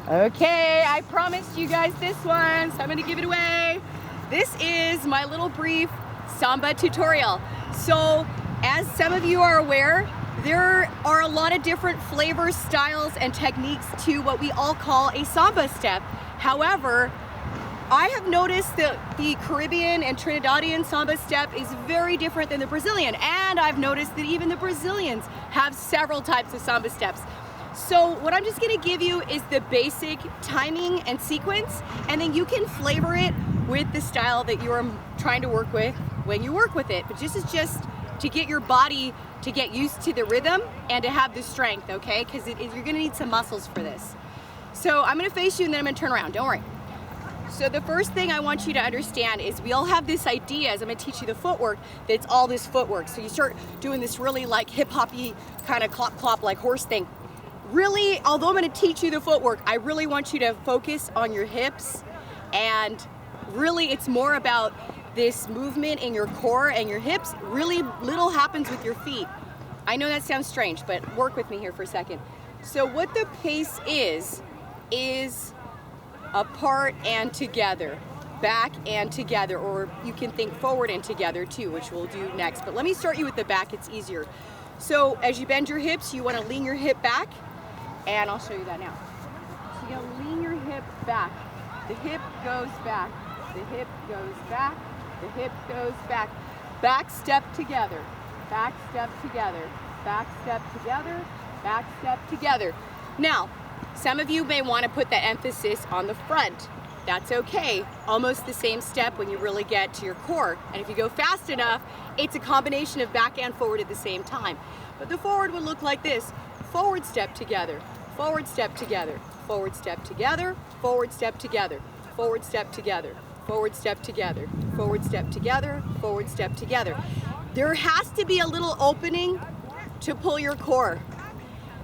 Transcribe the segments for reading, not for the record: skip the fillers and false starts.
Okay, I promised you guys this one, so I'm gonna give it away. This is my little brief samba tutorial. So, as some of you are aware, there are a lot of different flavors, styles, and techniques to what we all call a samba step. However, I have noticed that the Caribbean and Trinidadian samba step is very different than the Brazilian, and I've noticed that even the Brazilians have several types of samba steps. So what I'm just gonna give you is the basic timing and sequence, and then you can flavor it with the style that you're trying to work with when you work with it. But this is just to get your body to get used to the rhythm and to have the strength, okay? Because you're gonna need some muscles for this. So I'm gonna face you and then I'm gonna turn around, don't worry. So the first thing I want you to understand is we all have this idea, as I'm gonna teach you the footwork, that it's all this footwork. So you start doing this really like hip-hoppy kind of clop-clop like horse thing. Really, although I'm gonna teach you the footwork, I really want you to focus on your hips, and really it's more about this movement in your core and your hips. Really little happens with your feet. I know that sounds strange, but work with me here for a second. So what the pace is apart and together, back and together, or you can think forward and together too, which we'll do next. But let me start you with the back, it's easier. So as you bend your hips, you wanna lean your hip back, and I'll show you that now. So you're gonna lean your hip back. The hip goes back, the hip goes back, the hip goes back. Back step together, back step together, back step together, back step together. Now, some of you may want to put that emphasis on the front. That's okay. Almost the same step when you really get to your core. And if you go fast enough, it's a combination of back and forward at the same time. But the forward would look like this. Forward step together, forward step together, forward step together, forward step together, forward step together, forward step together, forward step together, forward step together. There has to be a little opening to pull your core.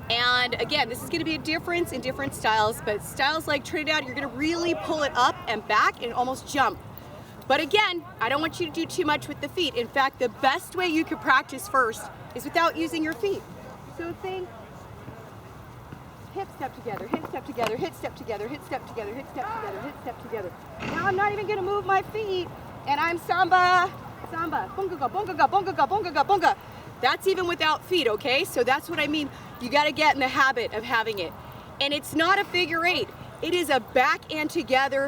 And again, this is gonna be a difference in different styles, but styles like Trinidad, you're gonna really pull it up and back and almost jump. But again, I don't want you to do too much with the feet. In fact, the best way you could practice first is without using your feet. So think hip step together, hip step together, hip step together, hip step together, hip step together, hip step together. Now I'm not even gonna move my feet, and I'm samba, samba, bunga ga, bunga ga, bunga ga, bunga ga, bunga. That's even without feet, okay? So that's what I mean. You gotta get in the habit of having it. And it's not a figure eight. It is a back and together,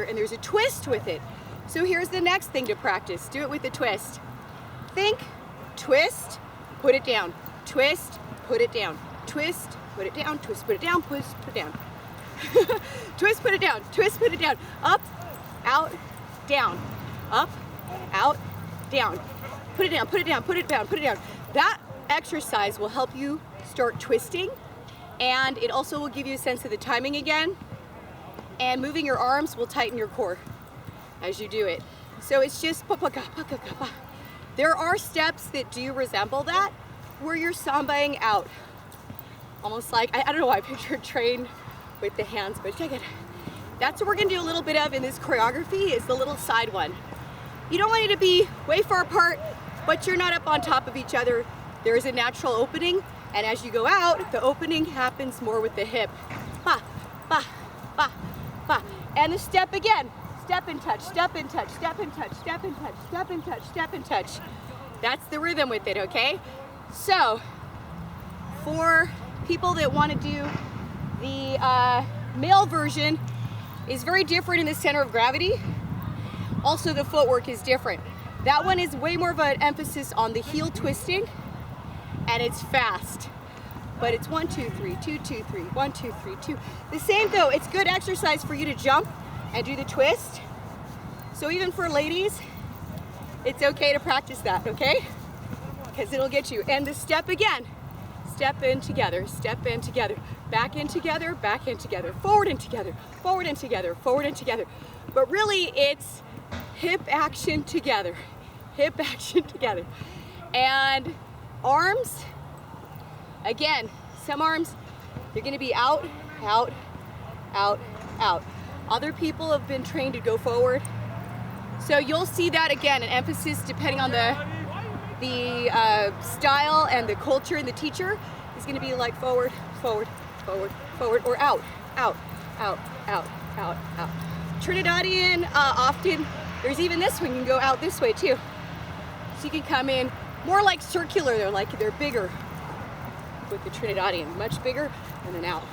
and there's a twist with it. So here's the next thing to practice. Do it with a twist. Think, twist, put it down. Twist, put it down. Twist, put it down, twist, put it down, twist, put it down. Twist, put it down, twist, put it down. Up, out, down. Up, out, down. Put it down, put it down, put it down, put it down. That exercise will help you start twisting, and it also will give you a sense of the timing again, and moving your arms will tighten your core as you do it. So it's just pa-pa-ka, pa-ka-ka, pa. There are steps that do resemble that, where you're sambaing out. Almost like, I don't know why I picture a train with the hands, but check it. That's what we're gonna do a little bit of in this choreography, is the little side one. You don't want it to be way far apart, but you're not up on top of each other. There is a natural opening, and as you go out, the opening happens more with the hip. Ba, ba, ba, ba. And the step again. Step and touch, step and touch, step and touch, step and touch, step and touch, step and touch. That's the rhythm with it, okay? So, for people that want to do the male version, is very different in the center of gravity. Also, the footwork is different. That one is way more of an emphasis on the heel twisting, and it's fast. But it's 1, 2, 3, 2, 2, 3, 1, 2, 3, 2. The same though, it's good exercise for you to jump and do the twist. So even for ladies, it's okay to practice that, okay? Because it'll get you. And the step again. Step in together, step in together, back in together, back in together, forward and together, forward and together, forward and together. But really it's hip action together, hip action together. And arms, again, some arms, they're gonna be out, out, out, out. Other people have been trained to go forward. So you'll see that again, an emphasis depending on the style and the culture and the teacher is gonna be like forward, forward, forward, forward, or out, out, out, out, out, out. Trinidadian, often, there's even this one, you can go out this way too. So you can come in more like circular, they're bigger with the Trinidadian, much bigger, and then out.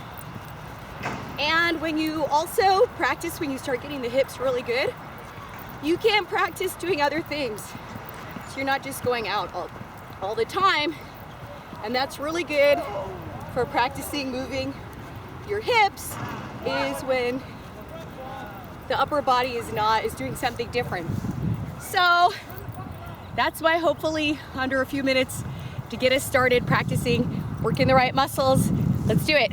And when you also practice, when you start getting the hips really good, you can practice doing other things. So you're not just going out all the time, and that's really good for practicing moving your hips, is when the upper body is doing something different. So that's why, hopefully under a few minutes to get us started practicing, working the right muscles. Let's do it.